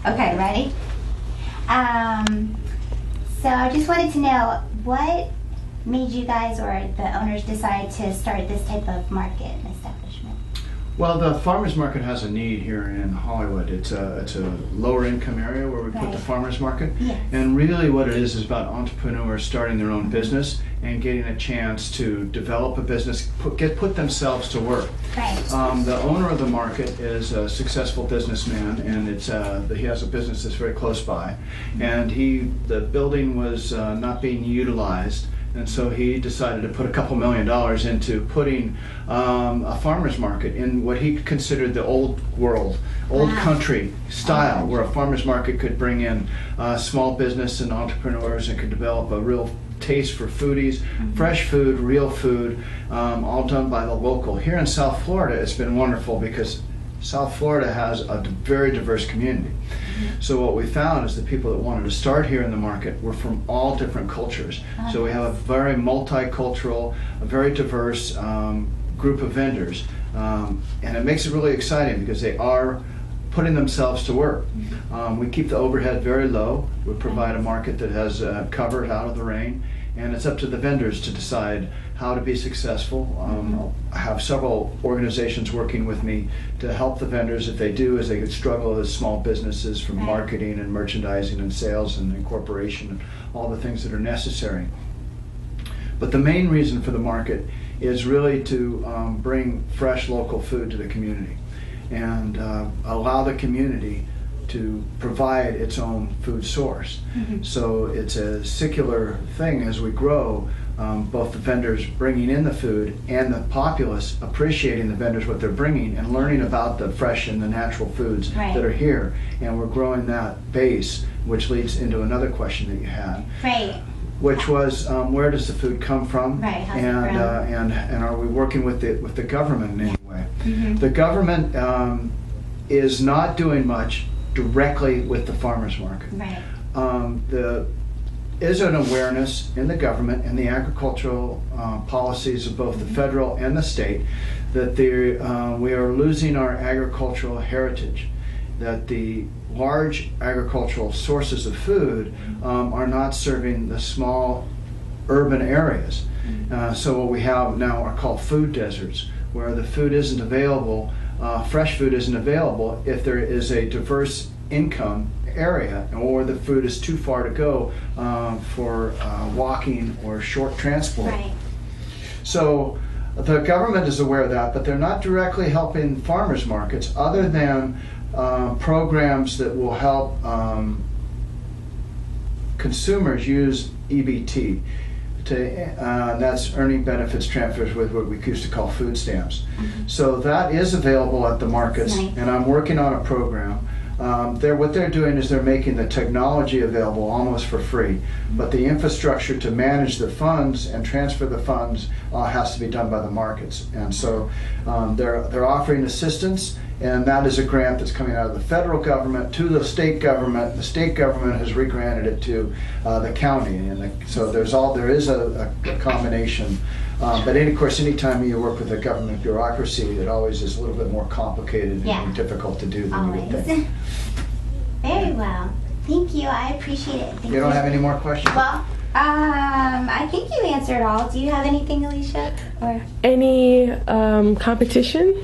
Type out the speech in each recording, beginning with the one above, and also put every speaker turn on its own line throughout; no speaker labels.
Okay, ready? So I just wanted to know what made you guys or the owners decide to start this type of market and establishment?
Well, the farmers market has a need here in Hollywood. It's a lower income area where we put the farmers market.
Yes.
And really what it is about entrepreneurs starting their own business and getting a chance to develop a business, put themselves to work.
Right.
The owner of the market is a successful businessman, and he has a business that's very close by. And the building was not being utilized. And so he decided to put a couple $1 million into putting a farmer's market in what he considered the old world, old country style, where a farmer's market could bring in small business and entrepreneurs and could develop a real taste for foodies, fresh food, real food, all done by the local. Here in South Florida, it's been wonderful because South Florida has a very diverse community. So what we found is the people that wanted to start here in the market were from all different cultures. So we have a very multicultural, a very diverse group of vendors. And it makes it really exciting because they are putting themselves to work. We keep the overhead very low. We provide a market that has covered out of the rain. And it's up to the vendors to decide how to be successful. I have several organizations working with me to help the vendors if they do, as they could struggle as small businesses, from marketing and merchandising and sales and incorporation and all the things that are necessary. But the main reason for the market is really to bring fresh local food to the community and allow the community to provide its own food source. So it's a secular thing as we grow, both the vendors bringing in the food and the populace appreciating the vendors, what they're bringing, and learning about the fresh and the natural foods that are here. And we're growing that base, which leads into another question that you had. Which was, where does the food come from? And are we working with the government in any way? The government is not doing much directly with the farmers market. There is an awareness in the government and the agricultural policies of both the federal and the state that we are losing our agricultural heritage, that the large agricultural sources of food are not serving the small urban areas. So what we have now are called food deserts, where the food isn't available, fresh food isn't available if there is a diverse income area, or the food is too far to go for walking or short transport. So the government is aware of that, but they're not directly helping farmers markets other than programs that will help consumers use EBT. That's earning benefits transfers with what we used to call food stamps. So that is available at the markets, and I'm working on a program. What they're doing is they're making the technology available almost for free, but the infrastructure to manage the funds and transfer the funds has to be done by the markets. And so they're offering assistance, and that is a grant that's coming out of the federal government to the state government. The state government has re-granted it to the county, and so there is a combination. But of course, anytime you work with a government bureaucracy, it always is a little bit more complicated and difficult to do than you would think.
Very well. Thank you. I appreciate it.
You don't have any more questions?
Well, I think you answered all. Do you have anything, Alicia? Or
any competition?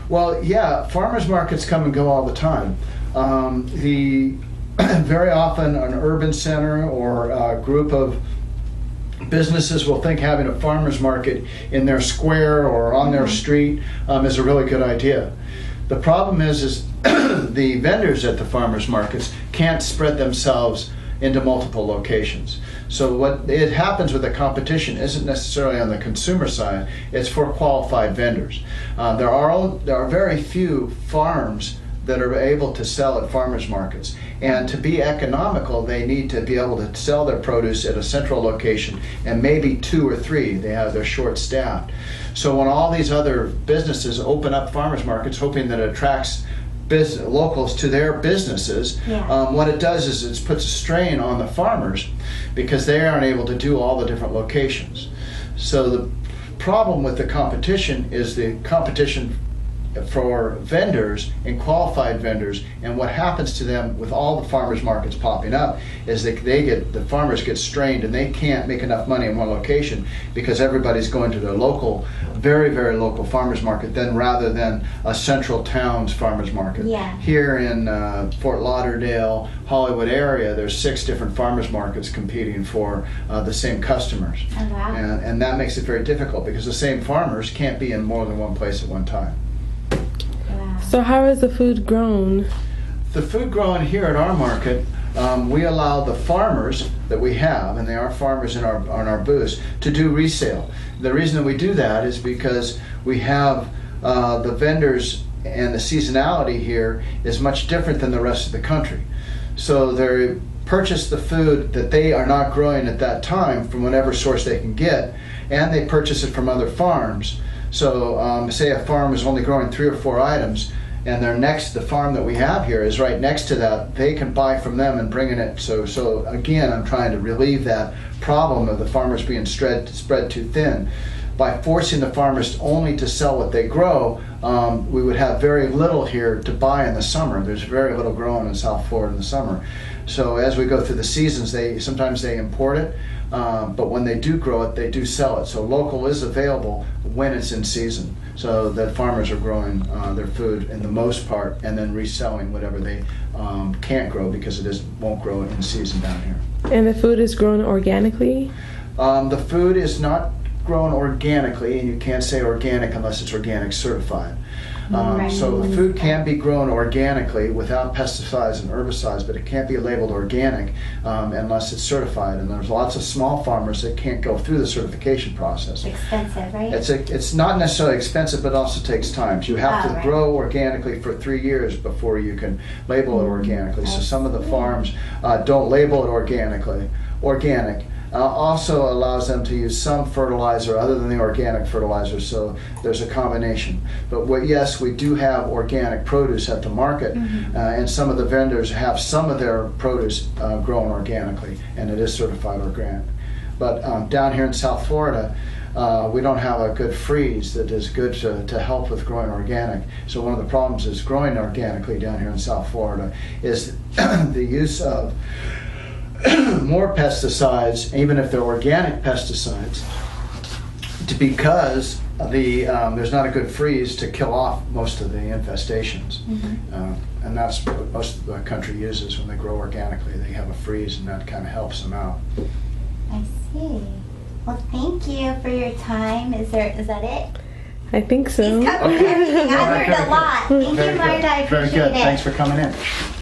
Well, yeah, farmers markets come and go all the time. Very often an urban center or a group of businesses will think having a farmers market in their square or on their street is a really good idea. The problem is the vendors at the farmers markets can't spread themselves into multiple locations. So what it happens with the competition isn't necessarily on the consumer side, it's for qualified vendors. There are very few farms that are able to sell at farmers markets. And to be economical, they need to be able to sell their produce at a central location, and maybe 2 or 3. They're short-staffed. So when all these other businesses open up farmers markets, hoping that it attracts locals to their businesses, what it does is it puts a strain on the farmers because they aren't able to do all the different locations. So the problem with the competition is the competition for vendors and qualified vendors. And what happens to them with all the farmers markets popping up is the farmers get strained and they can't make enough money in one location because everybody's going to their local, very, very local farmers market then rather than a central town's farmers market.
Yeah.
Here in Fort Lauderdale, Hollywood area, there's 6 different farmers markets competing for the same customers.
Oh, wow.
And that makes it very difficult because the same farmers can't be in more than one place at one time.
Wow.
So how is the food grown?
The food grown here at our market, we allow the farmers that we have, and they are farmers in our booths, to do resale. The reason that we do that is because we have the vendors, and the seasonality here is much different than the rest of the country. So they purchase the food that they are not growing at that time from whatever source they can get, and they purchase it from other farms. So say a farm is only growing 3 or 4 items, and the farm that we have here is right next to that. They can buy from them and bring in it. So again, I'm trying to relieve that problem of the farmers being spread too thin. By forcing the farmers only to sell what they grow, we would have very little here to buy in the summer. There's very little growing in South Florida in the summer. So as we go through the seasons, sometimes they import it, but when they do grow it, they do sell it. So local is available when it's in season. So that farmers are growing their food in the most part and then reselling whatever they can't grow because won't grow in season down here.
And the food is grown organically?
The food is not grown organically, and you can't say organic unless it's organic certified. So the food can be grown organically without pesticides and herbicides, but it can't be labeled organic unless it's certified. And there's lots of small farmers that can't go through the certification process.
It's expensive, right?
It's not necessarily expensive, but it also takes time. So you have to grow organically for 3 years before you can label it organically. So some of the farms don't label it organic. Also allows them to use some fertilizer other than the organic fertilizer, so there's a combination. But yes, we do have organic produce at the market, and some of the vendors have some of their produce grown organically, and it is certified organic. But down here in South Florida, we don't have a good freeze that is good to help with growing organic. So one of the problems is growing organically down here in South Florida is the use of more pesticides, even if they're organic pesticides, because there's not a good freeze to kill off most of the infestations. And that's what most of the country uses when they grow organically. They have a freeze, and that kind of helps them out.
I see. Well, thank you for your time. Is that it?
I think so.
He's covered everything. I learned a lot. Thank you, Marta. I appreciate
Very good.
it.
Thanks for coming in.